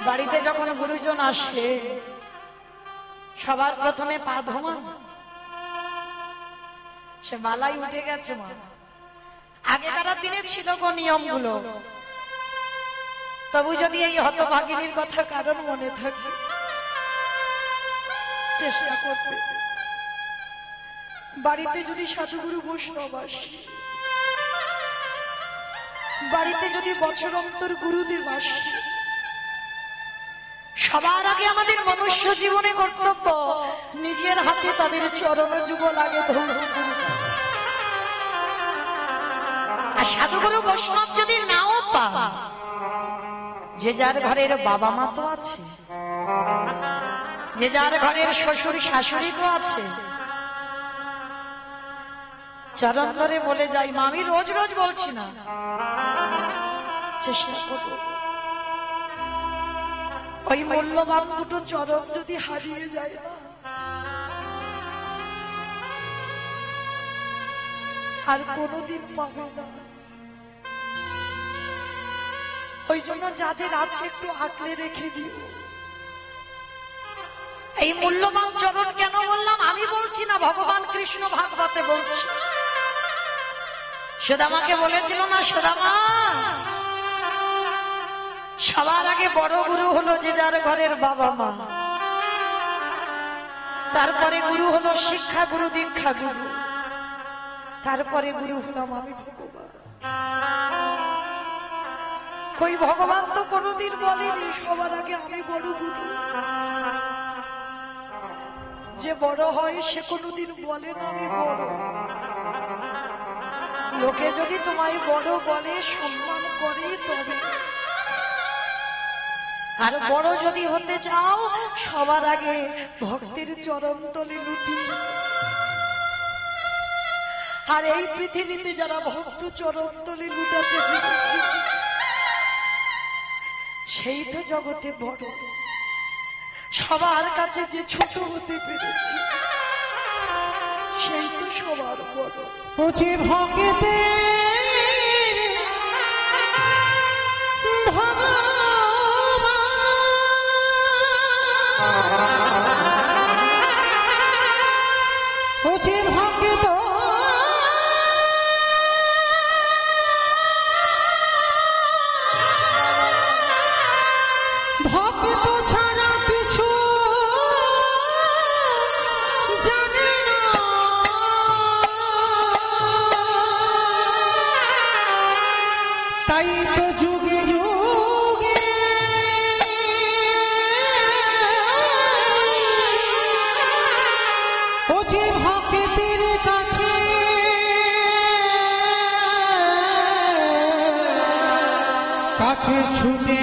বাড়িতে যখন গুরুজন আসে সবার প্রথমে পা ধোয়া, সে মালাই উঠে গেছে। মা আগেকার দিনে ছিল গো নিয়মগুলো, তবু যদি এই হতভাগিনীর কথা কারণ মনে থাকে চেষ্টা করবে। বাড়িতে যদি সাধুগুরু বৈষ্ণব আসে, বাড়িতে যদি বছর অন্তর গুরুদেব আসে, সবার আগে আমাদের মনুষ্য জীবনে কর্তব্য নিজের হাতে তাদের চরণ যুগল আগে ধৌত করি। আর সাধুগুরু বৈষ্ণব যদি নাও পা, যে যার ঘরের বাবা মা তো আছে, যে যার ঘরের শ্বশুর শাশুড়ি তো আছে, চরণ ধরে বলে যাই। মা আমি রোজ রোজ বলছি না, চেষ্টা করব ওই মূল্যবান দুটো চরণ যদি হারিয়ে যায় না, আর কোনদিন পাবে না। ওই জন্য যাদের আছে একটু আঁকলে রেখে দিও। এই মূল্যবান চরণ কেন বললাম আমি বলছি না, ভগবান কৃষ্ণ ভাগবতে বলছি। সুদামাকে বলেছিল না, সুদামা সবার আগে বড় গুরু হলো যে যার ঘরের বাবা মা, তারপরে গুরু হলো শিক্ষা গুরু, দীক্ষা গুরু, তারপরে গুরু হলাম আমি ভগবান। কই ভগবান তো কোনদিন বলেনি সবার আগে আমি বড় গুরু। যে বড় হয় সে কোনদিন বলে না আমি বড়। লোকে যদি তোমায় বড় বলে সম্মান করে তবে, আর বড় যদি হতে চাও সবার আগে ভক্তের চরণ তলে লুটিয়ে। আর এই পৃথিবীতে যারা ভক্ত চরণ তলে লুটাতে পেরেছে সেই তো জগতে বড়। সবার কাছে যে ছোট হতে পেরেছে সেই তো সবার বড়। বুঝি ভক্তে বুঝি ভক্ত ভক্ত ছাড়া কিছু জানে না। তাই তো যুগে যুগে বুঝি ভক্তের কাছে কাছে ছুটে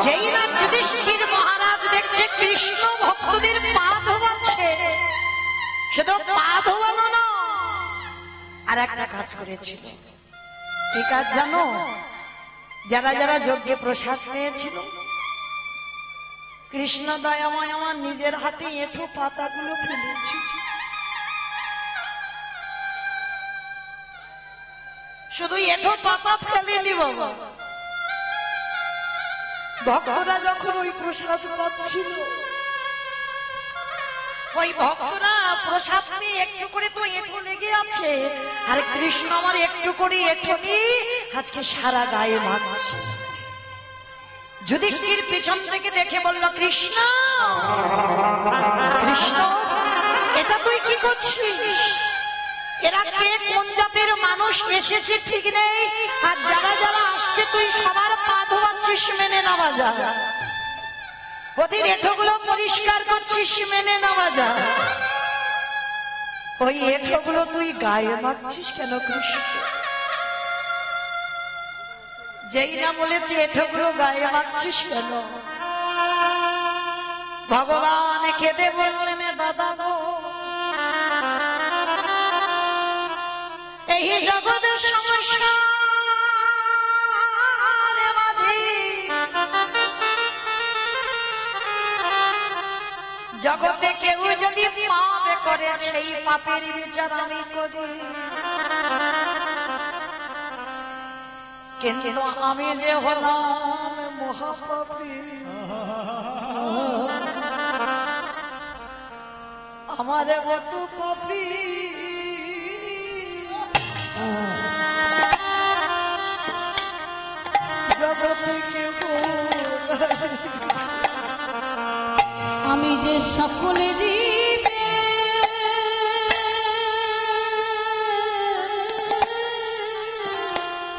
যেই না যুধিষ্ঠির মহারাজ দেখছে কৃষ্ণ ভক্তদের পা ধোয়াচ্ছে, শুধু পা ধোয়ানো না, আর একটা কাজ করেছিল। কি কাজ জানো? যারা যারা যজ্ঞে প্রসাদ পেয়েছিল, কৃষ্ণ দয়াময় আমার নিজের হাতে এঁঠো পাতাগুলো ফেলেছিল। শুধু এঁঠো পাতা ফেলেনি বাবা, ভক্তরা যখন ওই প্রসাদ পাচ্ছিল, ওই ভক্তরা প্রসাদ পেয়ে একটু করে তো এঁঠো লেগে আছে, আর কৃষ্ণ আমার একটু করে এঁঠো নিয়ে আজকে সারা গায়ে মাখছে। যুধিষ্ঠির পিছন থেকে দেখে বলল, কৃষ্ণ কৃষ্ণ এটা তুই কি করছিস? এরা কে, কোন জাতের মানুষ এসেছে ঠিক নেই, আর যারা যারা আসছে তুই সবার পা ধোয়াচ্ছিস, মেনে নেওয়া যায়। ওদের এঁঠোগুলো পরিষ্কার করছিস, মেনে নেওয়া যায়। ওই এঁঠোগুলো তুই গায়ে মাখছিস কেন কৃষ্ণ? যেই না বলেছে এঁঠোগুলো গায়ে মাখছিস কেন, ভগবান কেঁদে বললেন, দাদা গো এই জগতের সমস্যা জগতে কেউ যদি পাপ করে সেই পাপের বিচার আমি করি। কিন্তু আমি যে হলাম মহাপাপী, আমার মতো পাপী জগতে কেউ আমি যে সকলে জীবে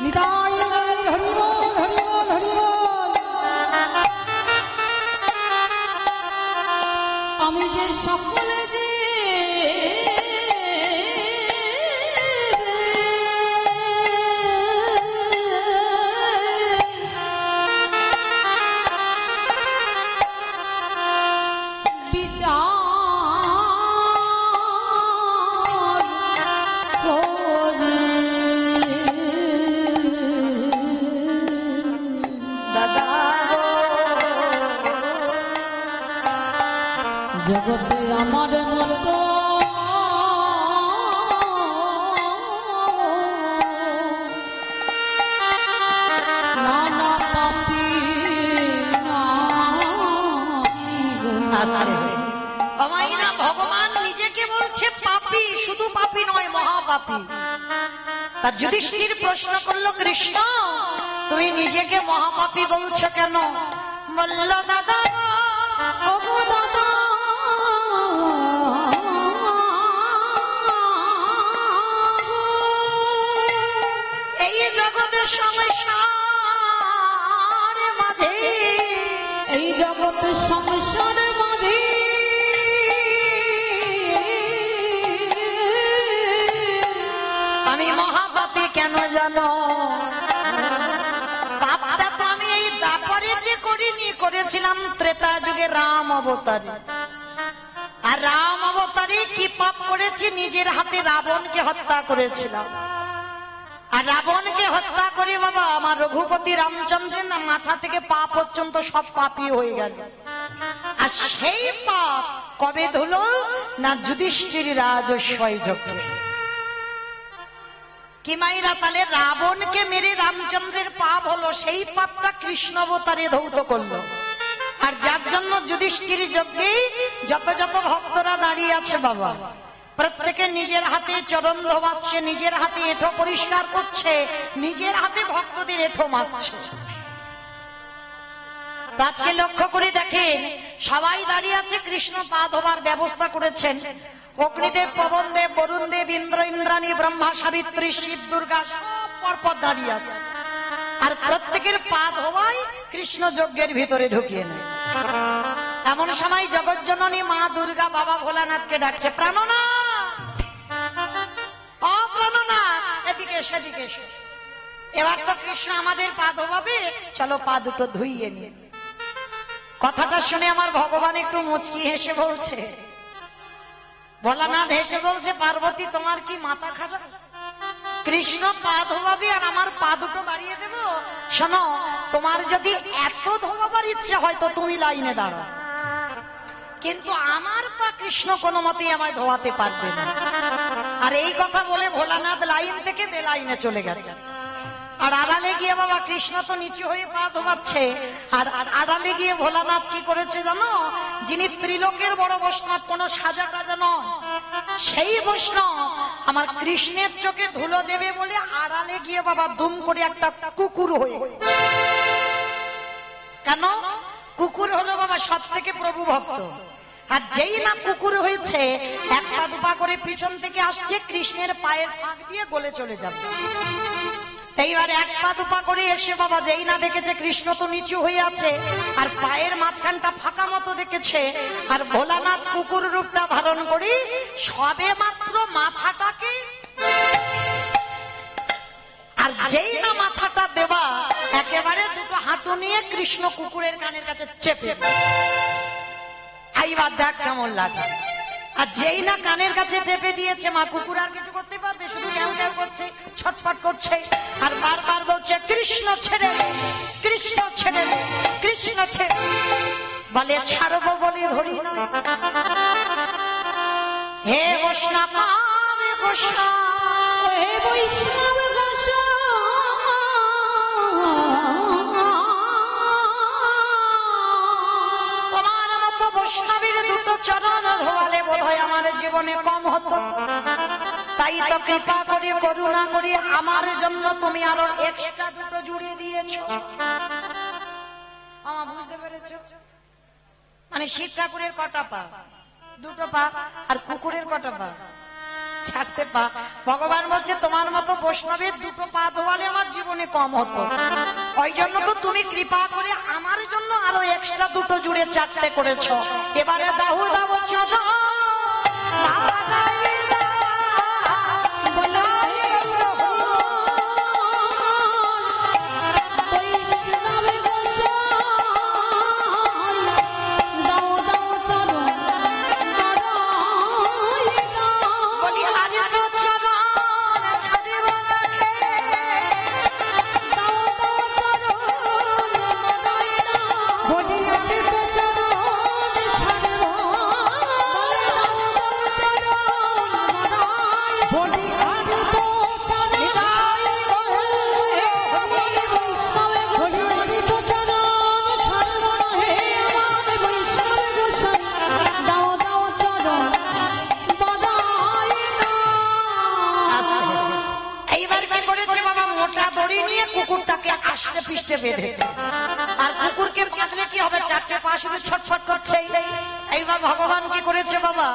নিতাই হরি বল হরি বল হরি বল। আমি যে সকলে জগতে আমার মতো নানা পাপী আমাইনা ভগবান নিজেকে বলছে পাপী, শুধু পাপী নয় মহাপাপী। তা যুধিষ্ঠির প্রশ্ন করলো, কৃষ্ণ তুমি নিজেকে মহাপাপী বলছো কেন? বলল, দাদা ওগো দাদা এই জগতের সংসার মাঝে, এই জগতের সংসারের মাঝে আমি মহাপাপী কেন জানো? পাপটা তো আমি এই দাপরে যে করিনি, করেছিলাম ত্রেতা যুগে রাম অবতারে। আর রাম অবতারে কি পাপ করেছি? নিজের হাতে রাবণকে হত্যা করেছিলাম। আর রাবণকে হত্যা করে বাবা আমার রঘুপতি রামচন্দ্রের না মাথা থেকে পা পর্যন্ত সব পাপই হয়ে গেল। আর সেই পাপ কবে ধুলো না যুধিষ্ঠির রাজস্বয় যজ্ঞে। কি মাইরা তাহলে রাবণকে মেরে রামচন্দ্রের পাপ হলো, সেই পাপটা কৃষ্ণ অবতারে ধৌত করলো। আর যার জন্য যুধিষ্ঠির যজ্ঞে যত যত ভক্তরা দাঁড়িয়ে আছে বাবা, প্রত্যেকে নিজের হাতে চরণ ধোয়াচ্ছে, নিজের হাতে এঁঠো পরিষ্কার করছে, নিজের হাতে ভক্তদের এঁঠো মারছে। আজকে লক্ষ্য করে দেখেন সবাই দাঁড়িয়ে আছে, কৃষ্ণ পা ধোবার ব্যবস্থা করেছেন। অগ্নিদেব, পবনদেব, বরুণদেব, ইন্দ্র, ইন্দ্রাণী, ব্রহ্মা, সাবিত্রী, শিব, দুর্গা সব পরপর দাঁড়িয়ে আছে। আর প্রত্যেকের পা ধোয়াই কৃষ্ণ যজ্ঞের ভিতরে ঢুকিয়ে নেয়। এমন সময় জগজ্জননী মা দুর্গা বাবা ভোলানাথকে ডাকছে, প্রাণনাথ, ও প্রাণনাথ, এদিকে সেদিকে এসো। এবার তো কৃষ্ণ আমাদের পা ধোয়াবে, চলো পা দুটো ধুইয়ে নিয়ে। কথাটা শুনে আমার ভগবান একটু মুচকি হেসে বলছে, ভোলানাথ হেসে বলছে, পার্বতী তোমার কি মাথা খারাপ? কৃষ্ণ পা ধোয়াবে আর আমার পা দুটো বাড়িয়ে দেব? শোনো, তোমার যদি এত ধোয়াবার ইচ্ছে হয় তো তুমি লাইনে দাঁড়াও, কিন্তু আমার পা কৃষ্ণ কোনো মতেই আমায় ধোয়াতে পারবে না। আর এই কথা বলে ভোলানাথ লাইন থেকে বেলাইনে চলে গেছে। আর আড়ালে গিয়ে বাবা কৃষ্ণ তো নিচু হয়ে পা ধোয়াচ্ছে, আর আড়ালে গিয়ে ভোলানাথ কি করেছে জানো? যিনি ত্রিলোকের বড় বৈষ্ণব, কোন সাজা টাজা নয়, সেই বৈষ্ণব আমার কৃষ্ণের চোখে ধুলো দেবে বলে আড়ালে গিয়ে বাবা দুম করে একটা কুকুর হয়ে। কেন? কুকুর হলো বাবা সব থেকে প্রভু ভক্ত। আর যেই না কুকুর হয়েছে, এক পা দুপা করে পিছন থেকে আসছে, কৃষ্ণের পায়ের ফাঁক দিয়ে গলে চলে যাবে। এইবার এক পা দুপা করে এসে বাবা যেই না দেখেছে কৃষ্ণ তো নিচু হয়ে আছে, আর পায়ের মাঝখানটা ফাঁকা মতো দেখেছে, আর ভোলানাথ কুকুর রূপটা ধারণ করে সবে মাত্র মাথাটাকে, আর যেই না মাথাটা দেবা একেবারে দুটো হাঁটু নিয়ে কৃষ্ণ কুকুরের কানের কাছে চেপে। এইবার দেখ কেমন লাগে। আর যেই না কানের কাছে চেপে দিয়েছে, মা কুকুর আর কিছু করতে পারবে? শুধু ঘ্যাও ঘ্যাও করছে, ছটফট করছে, আর বারবার বলছে, কৃষ্ণ ছেড়ে দে, কৃষ্ণ ছেড়ে দে, কৃষ্ণ ছেড়ে। বলে ছাড়বো বলে ধরি না। হে বৈষ্ণব, হে বৈষ্ণব, হে বৈষ্ণব গোসাই জীবনে কম হতো, তাই তো কৃপা করে করুণা করে আমার জন্য তুমি আরো এক্সট্রা দুটো জুড়ে দিয়েছো। বুঝতে পেরেছো? মানে শিব ঠাকুরের কটা পা? দুটো পা। আর কুকুরের কটা পা? 4টে পা। ভগবান বলছে তোমার মতো বৈষ্ণবের দুটো পা ধোয়ালে আমার জীবনে কম হতো, ওই জন্য তো তুমি কৃপা করে আমার জন্য আরো এক্সট্রা দুটো জুড়ে 4টে করেছো। এবারে দাহু দাও সাজা পিষ্টে বেঁধেছে। আর কুকুরকে বাঁধলে কি হবে? 4টে পা শুধু ছটফট করছে। এইবার ভগবান কি করেছে বাবা?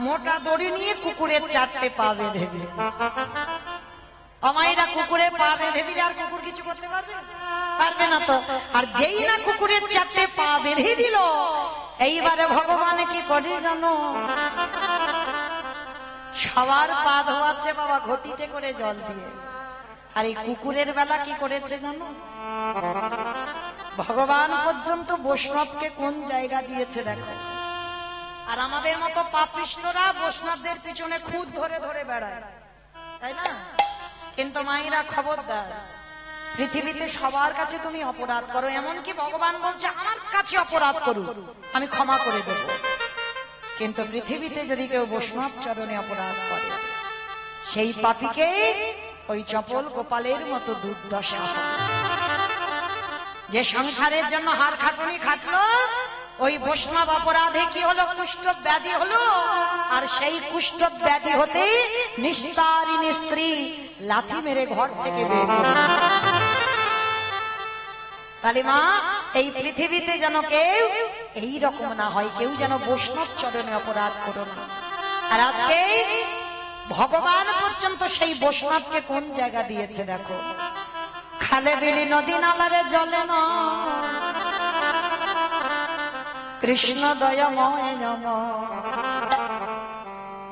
মোটা দড়ি নিয়ে কুকুরের 4টে পা বেঁধে দিয়েছে। আমাইরা কুকুরের পা বেঁধে দিলে আর কুকুর কিছু করতে পারবে? পারবে না তো। আর যেই না কুকুরের 4টে পা বেঁধে দিল, এইবারে ভগবান কি করে জানো? সবার পা ধোয়াচ্ছে বাবা ঘটিতে করে জল দিয়ে। আর এই কুকুরের বেলা কি করেছে জানো? ভগবান পর্যন্ত বৈষ্ণবকে কোন জায়গা দিয়েছে দেখো। আর আমাদের মতো পাপিষ্ঠরা বৈষ্ণবদের পিছনে খুদ ধরে ধরে বেড়ায়, তাই না? কিন্তু মায়েরা খবরদার, পৃথিবীতে সবার কাছে তুমি অপরাধ করো, এমনকি ভগবান বলছে আমার কাছে অপরাধ করো, আমি ক্ষমা করে দেব। কিন্তু পৃথিবীতে যদি কেউ বৈষ্ণব চরণে অপরাধ করে, সেই পাপীকে ওই চপল গোপালের মতো দুর্দশা। যে সংসারের জন্য হার খাটুনি খাটলো, ওই বৈষ্ণব অপরাধে কি হলো? কুষ্ঠ ব্যাধি হলো। আর সেই কুষ্ঠ ব্যাধি হতে নিস্তারিণী স্ত্রী লাথি মেরে ঘর থেকে বের করল। তাহলে মা, এই পৃথিবীতে যেন কেউ এই রকম না হয়, কেউ যেন বৈষ্ণব চরণে অপরাধ করো না। আর আজকে ভগবান পর্যন্ত সেই বৈষ্ণবকে কোন জায়গা দিয়েছে দেখো। খালে বিলি নদী নালারে জলে না, কৃষ্ণ দয়াময় নম।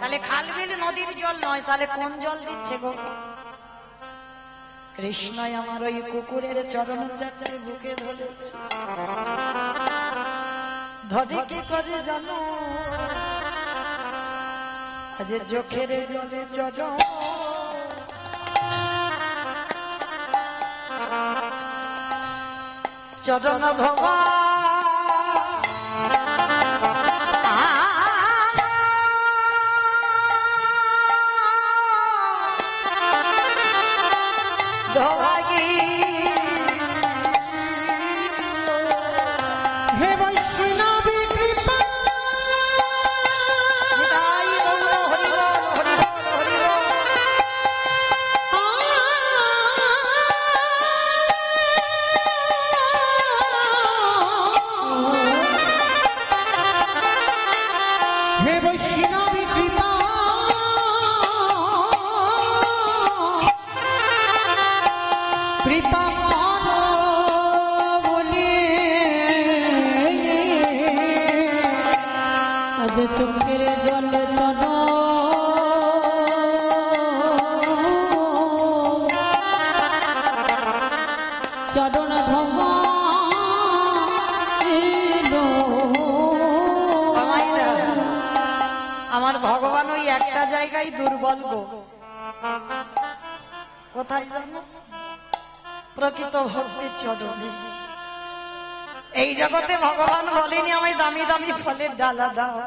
তাহলে খাল বিল নদীর জল নয়, তাহলে কোন জল দিচ্ছে গো? কৃষ্ণ আমার ওই কুকুরের চরণ 4টে বুকে ধরেছে। ধরে কি করে জানো? আজ চোখের জলে চরণ চরণ ধোয়া হে বৈষ্ণবী কৃপা হে বৈষ্ণবী কৃপা কৃপা আজ চোখের জলে চরণ ধোয়া আমার ভগবান ওই একটা জায়গায় দুর্বল গো। কোথায় জানো? প্রকৃত ভক্তির চরণে। এই জগতে ভগবান বলেনি আমায় দামি দামি ফলের ডালা দাও,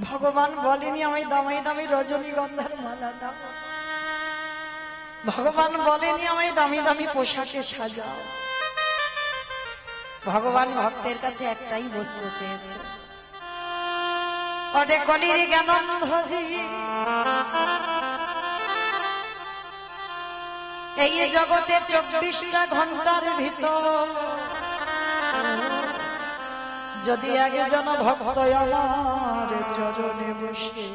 ভগবান বলেনি আমায় দামি দামি রজনীগন্ধার মালা দাও, ভগবান বলেনি আমায় দামি দামি পোশাকে সাজাও। ভগবান ভক্তের কাছে একটাই বস্তু চেয়েছে, ওরে কলির জ্ঞানন্ধজি, এই জগতে 24টা ঘন্টার ভিতর যদি একজন ভক্ত আমার চরণে বসে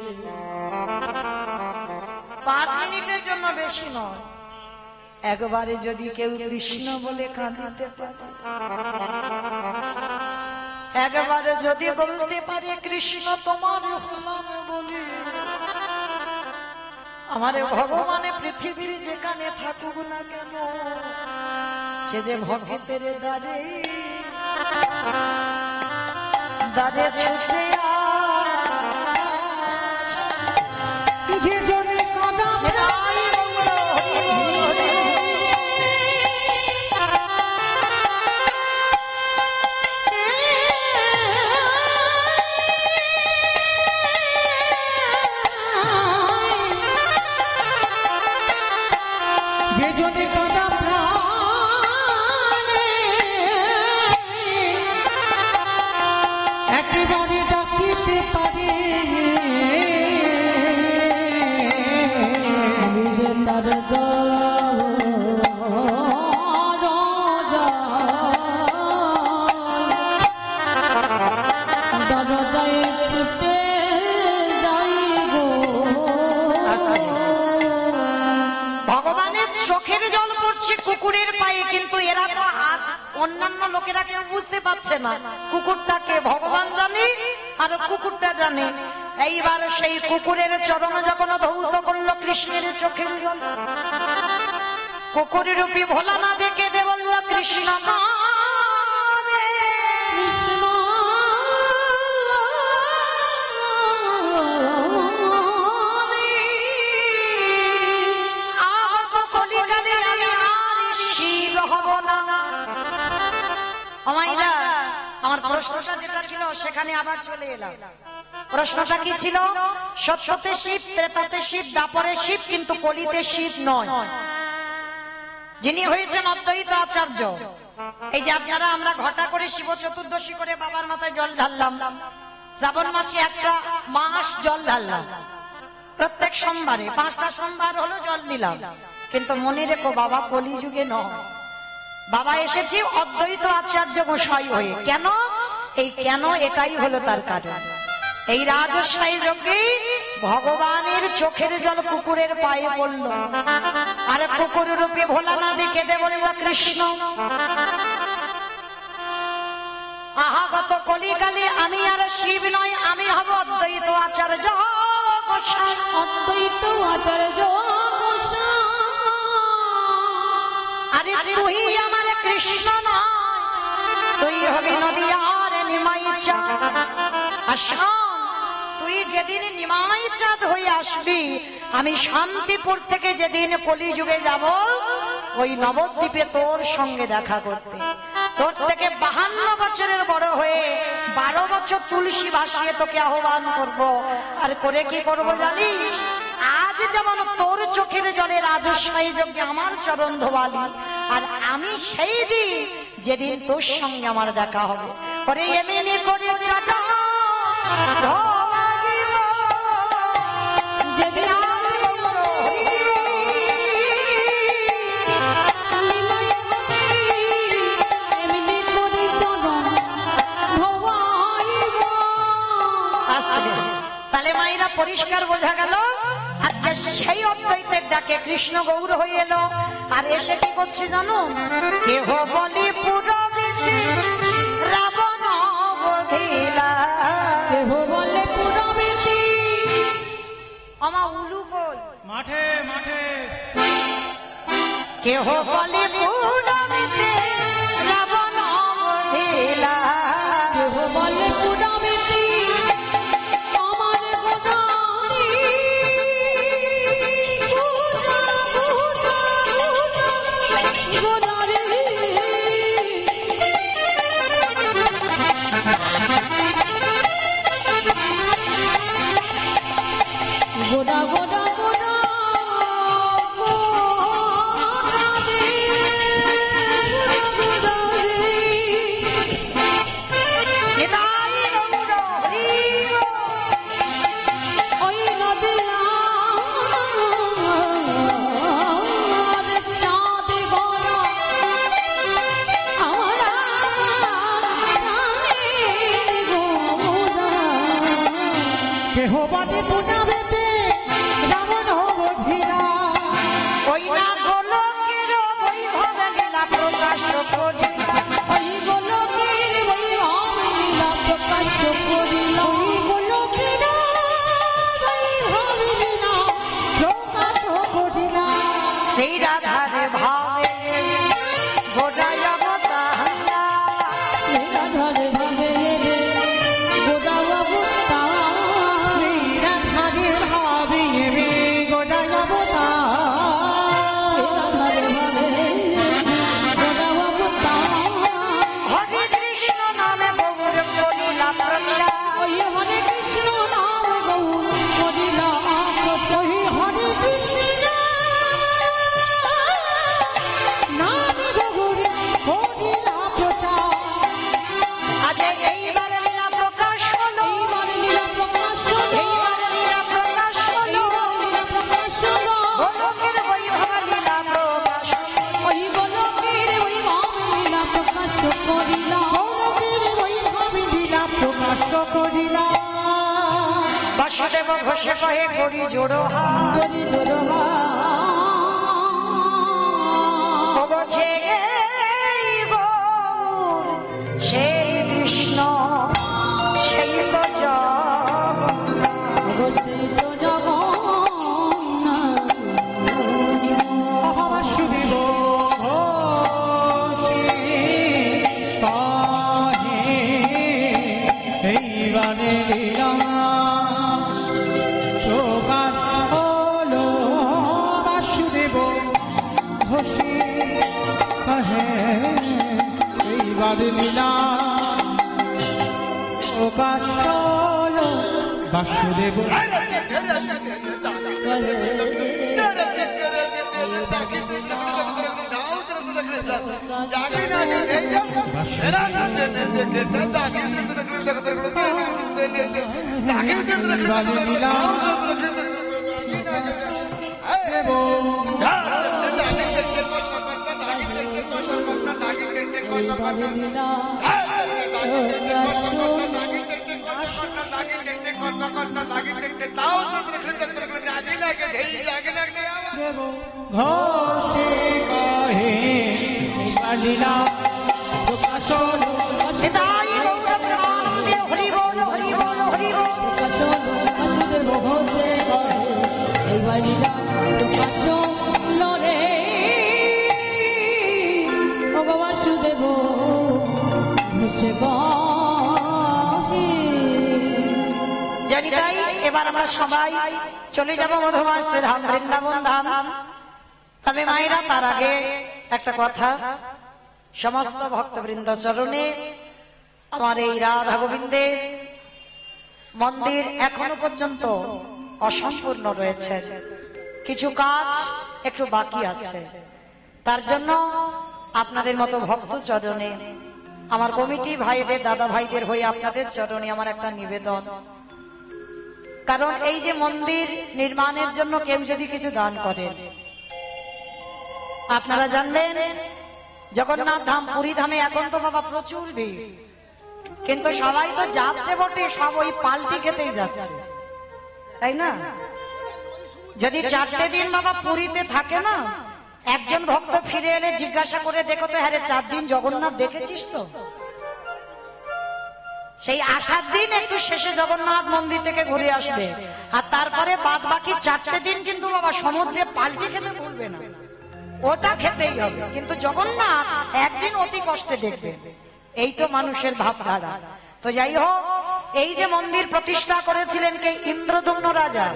5 মিনিটের জন্য, বেশি নয়, একবারে যদি কেউ কৃষ্ণ বলে কাঁদিতে পারে, একবারে যদি বলতে পারে কৃষ্ণ তোমার হলাম বলে, আমার ভগবানে পৃথিবীর যেখানে থাকুক না কেন, সে যে ভক্তের দ্বারে দ্বারে ছুটে যে জনে কাদা যে জনে কাদা প্রাণে একেবারে ডাকিতে পারে, নিজে তার দরজায় ছুটে যাই গো। ভগবানের চোখের জল পড়ছে কুকুরের পায়ে, কিন্তু এরা তো আর অন্যান্য লোকেরা কেউ বুঝতে পারছে না কুকুরটাকে ভগবান জানে আর কুকুরটা জানে। এইবার সেই কুকুরের চরণ যখন ধৌত করলো কৃষ্ণের চোখের জল, কুকুরের রূপী ভোলা না দেখে দে বলল কৃষ্ণ কাঁদে। কৃষ্ণ আগত কলিকালে আমি আর শিব হব না। আমাইরা আমার প্রশ্নটা যেটা ছিল সেখানে আবার চলে এলাম। প্রশ্নটা কি ছিল? সত্যতে শিব, ত্রেতাতে শিব, দাপরে শিব, কিন্তু কলিতে শিব নয়। যিনি হয়েছেন অদ্বৈত আচার্য। এই যে আপনারা আমরা ঘটা করে শিব চতুর্দশী করে বাবার মাথায় জল ঢাললাম, শ্রাবণ মাসে একটা মাস জল ঢাললাম, প্রত্যেক সোমবারে 5টা সোমবার হলো জল দিলাম, কিন্তু মনে রেখো বাবা কলিযুগে নয়, বাবা এসেছে অদ্বৈত আচার্য গোসাই হয়ে। কেন? এই কেন এটাই হলো তার কারণ। এই রাজস্বাই যজ্ঞে ভগবানের চোখের জল কুকুরের পায়ে পড়ল, আর কুকুর রূপে ভোলা না দেখে দে বলল কৃষ্ণ। আহাগত কলিকালে আমি আর শিব নয়, আমি হব অদ্বৈত আচার্য গোসাই। অদ্বৈত আচার্য গোসাই। আরে তুই আমার কৃষ্ণ নয়, তুই হবি নদীয়ার নিমাই চাঁদ। আশা তুই যেদিন নিমাই চাঁদ হয়ে আসবি, আমি শান্তিপুর থেকে যেদিন কলিযুগে যাব, ওই নবদ্বীপে তোর সঙ্গে দেখা করতে। তোর থেকে 52 বছরের বড় হয়ে 12 বছর তুলসী ভাসিয়ে তোকে আহ্বান করব। আর করে কি করব জানিস? আজ যেমন তোর চোখের জলে রাজস্বাই যজ্ঞে আমার চরণ ধোয়ালি, আর আমি সেই দিন যেদিন তোর সঙ্গে আমার দেখা হবে, ওরে এমনি করে চাচা ধোয়ালিব। যেদিন এমনি করে চরণ ধোয়াইব। তাহলে মায়েরা পরিষ্কার বোঝা গেল আজকে সেই অদ্বৈতের ডাকে কৃষ্ণ গৌর হয়ে এলো। আর এসে কি করছে জানো? কেহ বলি পুরবিতে রাবণ বধিলা, কেহ বলে পুরবিতে। আমা উলু বল মাঠে মাঠে কেহ বলি পুরবিতে রাবণ বধিলা, কেহ বলে পুরবিতে আমার গোদানি। গোদারে গোদা গোদা গোদা গোদা রে, গোদা গোদা রে। বটে পুনাবেতে রাবণ বধিরা ওই না গোলকের বৈভব লীলা প্রকাশ করিলা ওই গোলকের বৈভব লীলা প্রকাশ করিল ওই গোলকের বৈভব লীলা প্রকাশ করিলা সেই রাধার ভাবে গোড়ায় অবতার রাধার ভাবে গোড়া অবতার শ্রী রাধার ভাবে গোড়ায় অবতার রাধার ভাবে গোড়া অবতার হরে কৃষ্ণ নামে গৌর করিলা প্রচার ওই হরে কৃষ্ণ নাম গৌর করিলা ওই হরে কৃষ্ণ নাম গৌর করিলা প্রচার আজ এইবার লীলা প্রকাশ হলো এইবার লীলা প্রকাশ হলো এইবার লীলা প্রকাশ হলো লীলা প্রকাশ হলো গোলকের বৈভব লীলা প্রকাশ ওই গোলকের ওই ভাব লীলা প্রকাশ করিলা গৌরবের বৈভব লীলা প্রকাশ করিলা বাসুদেব ঘোষে কহে করি জোড়ো হাত করি জোড়হা বগছে এই গৌর সেই কৃষ্ণ সেই তো জগন্নাথ। সেই তো জগন্নাথ বাসুদেব ঘোষে কহে এইবারে লীলা প্রকাশ হলো বাসুদেব ঘোষে কহে এইবারে লীলা প্রকাশ হলো বাসুদেব ঘোষে কহে এইবার লীলা প্রকাশ হলো নিতাই গৌর প্রেমানন্দে হরি বল হরি বল হরি বল। বাসুদেব ঘোষে কহে এইবার লীলা প্রকাশ হলো রে ও গো বাসুদেব ঘোষে কহে জানি তাই এবার আমরা সবাই চলে যাব মধুমা শ্রীধাম বৃন্দাবন ধাম। তবে মায়েরা তার আগে একটা কথা, সমস্ত ভক্তবৃন্দ চরণে আমার এই রাধা গোবিন্দের মন্দির এখনো পর্যন্ত অসম্পূর্ণ রয়েছে, কিছু কাজ একটু বাকি আছে। তার জন্য আপনাদের মতো ভক্ত চরণে, আমার কমিটি ভাইদের দাদা ভাইদের হয়ে আপনাদের চরণে আমার একটা নিবেদন, কারণ এই যে মন্দির নির্মাণের জন্য কেউ যদি কিছু দান করেন, আপনারা জানবেন জগন্নাথ ধাম পুরী ধামে এখন তো বাবা প্রচুর ভিড়, কিন্তু সবাই তো যাচ্ছে বটে, সব ওই পাল্টি খেতেই যাচ্ছে, তাই না? যদি 4টে দিন বাবা পুরীতে থাকে না, একজন ভক্ত ফিরে এলে জিজ্ঞাসা করে দেখো তো, হ্যাঁ রে 4 দিন জগন্নাথ দেখেছিস তো? সেই আসার দিন একটু শেষে জগন্নাথ মন্দির থেকে ঘুরে আসবে, আর তারপরে বাদ বাকি 4টে দিন কিন্তু বাবা সমুদ্রে পাল্টি খেতে ভুলবে না, ওটা খেতেই হবে। কিন্তু জগন্নাথ একদিন অতি কষ্টে দেখবে, এই তো মানুষের ভাবধারা। তো যাই হোক, এই যে মন্দির প্রতিষ্ঠা করেছিলেন কে? ইন্দ্রদম্ন রাজা।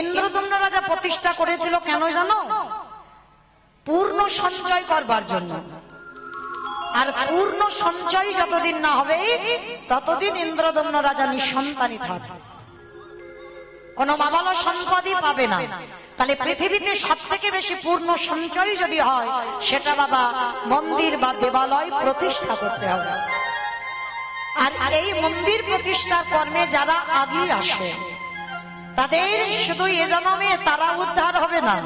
ইন্দ্রদম্ন রাজা প্রতিষ্ঠা করেছিল কেন জানো? পূর্ণ সঞ্চয় করবার জন্য। আর পূর্ণ সঞ্চয় যতদিন না হবে ততদিন ইন্দ্রদম্ন রাজা নিঃসন্তানই থাকবে, কোন বাবালো সম্পদই পাবে না। তাহলে পৃথিবীতে সব থেকে বেশি পূর্ণ সঞ্চয় যদি হয়, সেটা বাবা মন্দির বা দেবালয় প্রতিষ্ঠা করতে হবে। আর এই মন্দির প্রতিষ্ঠার কর্মে যারা আগে আসে, তাদের শুধু এ জন্মে তারা উদ্ধার হবে না,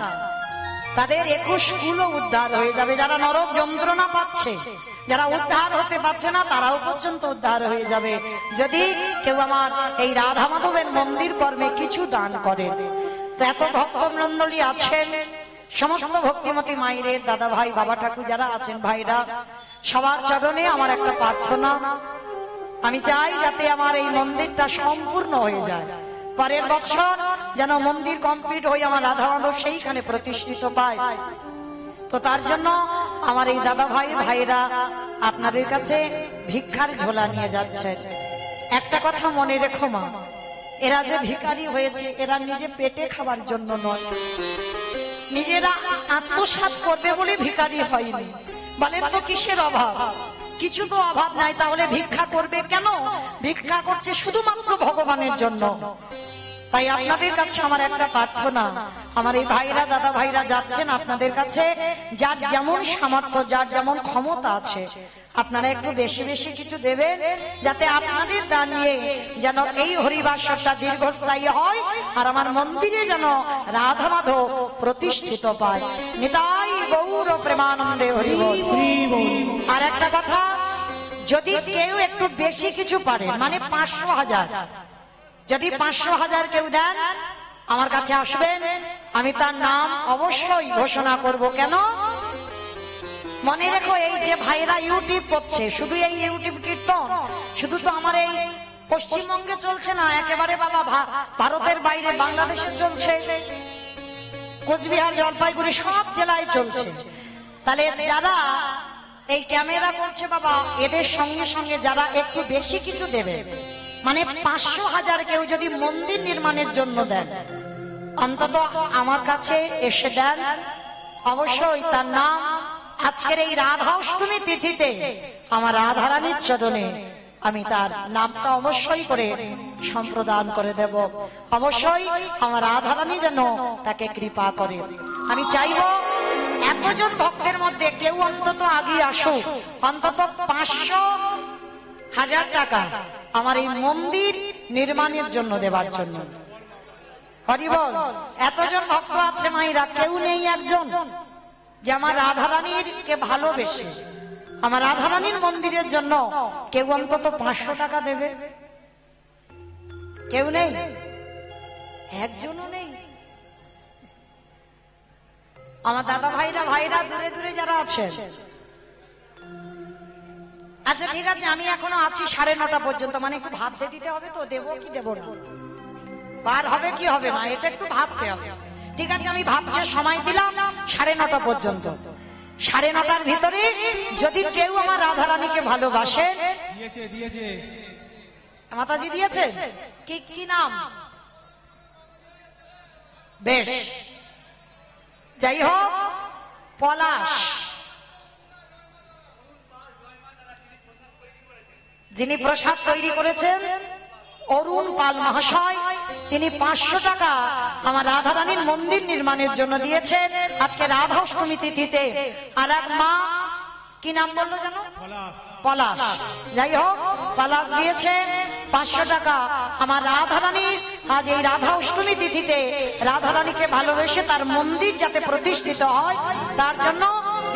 তাদের 21 কুলও উদ্ধার হয়ে যাবে। যারা নরক যন্ত্রণা পাচ্ছে, যারা উদ্ধার হতে পারছে না, তারাও পর্যন্ত উদ্ধার হয়ে যাবে যদি কেউ আমার এই রাধা মাধবের মন্দির কর্মে কিছু দান করে। তো এত ভক্তমণ্ডলী আছেন, সমস্ত ভক্তিমতী মায়ের দাদা ভাই বাবা ঠাকুর যারা আছেন, ভাইরা, সবার চরণে আমার একটা প্রার্থনা, আমি চাই যাতে আমার এই মন্দিরটা সম্পূর্ণ হয়ে যায়। পরের বছর যেন মন্দির কমপ্লিট হয়ে আমার রাধা মাধব সেইখানে প্রতিষ্ঠিত পায়। তো তার জন্য আমার এই দাদা ভাই ভাইরা আপনাদের কাছে ভিক্ষার ঝোলা নিয়ে যাচ্ছে। একটা কথা মনে রেখো মা, এরা যে ভিখারি হয়েছে, এরা নিজে পেটে খাবার জন্য নয়, নিজেরা আত্মসাৎ করবে বলে ভিখারি হয়নি। বলেন তো কিসের অভাব? কিছু তো অভাব নাই, তাহলে ভিক্ষা করবে কেন? ভিক্ষা করছে শুধুমাত্র ভগবানের জন্য। তাই আপনাদের কাছে আমার একটা প্রার্থনা, আমার এই ভাইরা দাদা ভাইরা যাচ্ছেন আপনাদের কাছে, যার যেমন সামর্থ্য, যার যেমন ক্ষমতা আছে, আপনারা একটু বেশি বেশি কিছু দেবেন, যাতে আপনাদের দান নিয়ে যেন এই হরিবাসরটা দীর্ঘস্থায়ী হয়, আর আমার মন্দিরে যেন রাধা মাধব প্রতিষ্ঠিত পায়। নিতাই গৌর প্রেমানন্দে হরি বল। আর একটা কথা, যদি কেউ একটু বেশি কিছু পারে, মানে 500,000, যদি 500,000 কেউ দেন, আমার কাছে আসবেন, আমি তার নাম অবশ্যই ঘোষণা করব। কেন? মনে রেখো, এই যে ভাইরা ইউটিউব করছে, শুধু এই ইউটিউব কীর্তন শুধু তো আমার এই পশ্চিমবঙ্গে চলছে না, একেবারে বাবা ভারতের বাইরে বাংলাদেশে চলছে, কোচবিহার জলপাইগুড়ি সব জেলায় চলছে। তাহলে যারা এই ক্যামেরা করছে বাবা, এদের সঙ্গে সঙ্গে যারা একটু বেশি কিছু দেবে, মানে 500,000 কেউ যদি মন্দির নির্মাণের জন্য দেন, অন্তত আমার কাছে এসে দেন, অবশ্যই তার নাম আজকের এই রাধা অষ্টমী তিথিতে আমার রাধারানীর চরণে আমি তার নামটা অবশ্যই করে সম্প্রদান করে দেব। অবশ্যই আমার রাধারানী যেন তাকে কৃপা করে। আমি চাইব এতজন ভক্তের মধ্যে কেউ অন্তত আগে আসুক, অন্তত 500,000 টাকা আমার এই মন্দির নির্মাণের জন্য দেবার জন্য। হরি বল। এতজন ভক্ত আছে মাইরা, কেউ নেই একজন যে আমার রাধারানীর কে ভালোবেসে আমার রাধারানীর মন্দিরের জন্য কেউ অন্তত 500 টাকা দেবে? কেউ নেই, একজনও নেই। আমার দাদা ভাইরা দূরে দূরে যারা আছেন, আচ্ছা ঠিক আছে, আমি এখনো আছি 9:30 পর্যন্ত, মানে একটু ভাবতে দিতে হবে তো, দেবো কি দেবো না, বার হবে কি হবে না, এটা একটু ভাবতে হবে। ঠিক আছে, আমি ভাবছি, সময় দিলাম 9:30 পর্যন্ত। 9:30টার ভিতরে যদি কেউ আমার রাধারানীকে ভালোবাসে, মাতাজি দিয়েছে, কি নাম? বেশ, যাই হোক, পলাশ, যিনি প্রসাদ তৈরি করেছেন, অরুণ পাল মহাশয়, তিনি 500 টাকা আমার রাধারানীর মন্দির নির্মাণের জন্য দিয়েছেন আজকে রাধা অষ্টমী তিথিতে। আর এক মা, কি নাম বললো জানো? পলাশ। যাই হোক, পলাশ দিয়েছেন 500 টাকা আমার রাধারানীর আজ এই রাধা অষ্টমী তিথিতে রাধারানীকে ভালোবেসে তার মন্দির যাতে প্রতিষ্ঠিত হয় তার জন্য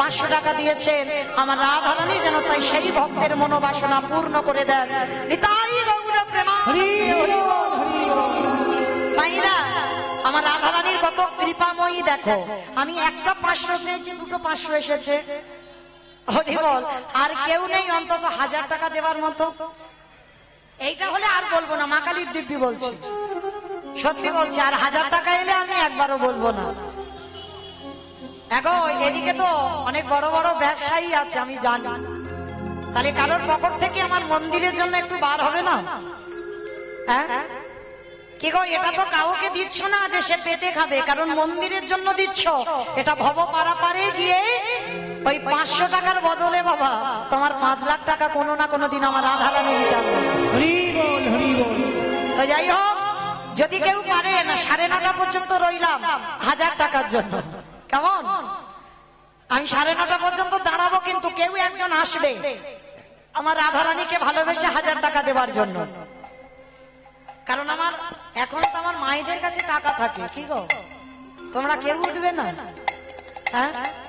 500 টাকা দিয়েছেন আমার রাধারানী, যেন তাই সেই ভক্তের মনোবাসনা পূর্ণ করে দেন। নিতাই গৌর প্রেমানন্দে। মাইরা, আমার রাধারানীর কত কৃপাময়ী দেখো, আমি একটা 500 চেয়েছি, দুটো 500 এসেছে। হরি বল। আর কেউ নেই অন্তত 1000 টাকা দেওয়ার মতো? এইটা হলে আর বলবো না, মা কালীর দিব্যি বলছি, সত্যি বলছি, আর 1000 টাকা এলে আমি একবারও বলবো না। এখন এদিকে তো অনেক বড় বড় ব্যবসায়ী আছে, আমি জানি, তাহলে কারোর পকেট থেকে আমার মন্দিরের জন্য একটু বার হবে না? হ্যাঁ, কি গো, এটা তো কাউকে দিচ্ছ না যে সে পেটে খাবে, কারণ মন্দিরের জন্য দিচ্ছ। এটা ভব পারাপারে গিয়ে ওই 500 টাকার বদলে বাবা তোমার 5 লাখ টাকা কোনো না কোনো দিন আমার রাধারানী মিটাবে। তো যাই হোক, যদি কেউ পারে না, 9:30 পর্যন্ত রইলাম 1000 টাকার জন্য, কেমন? আমি 9:30 পর্যন্ত দাঁড়াবো, কিন্তু কেউ একজন আসবে আমার রাধারানীকে ভালোবেসে 1000 টাকা দেওয়ার জন্য। কারণ আমার এখন তো আমার মায়েদের কাছে টাকা থাকে, কি গো, তোমরা কেউ উঠবে না? হ্যাঁ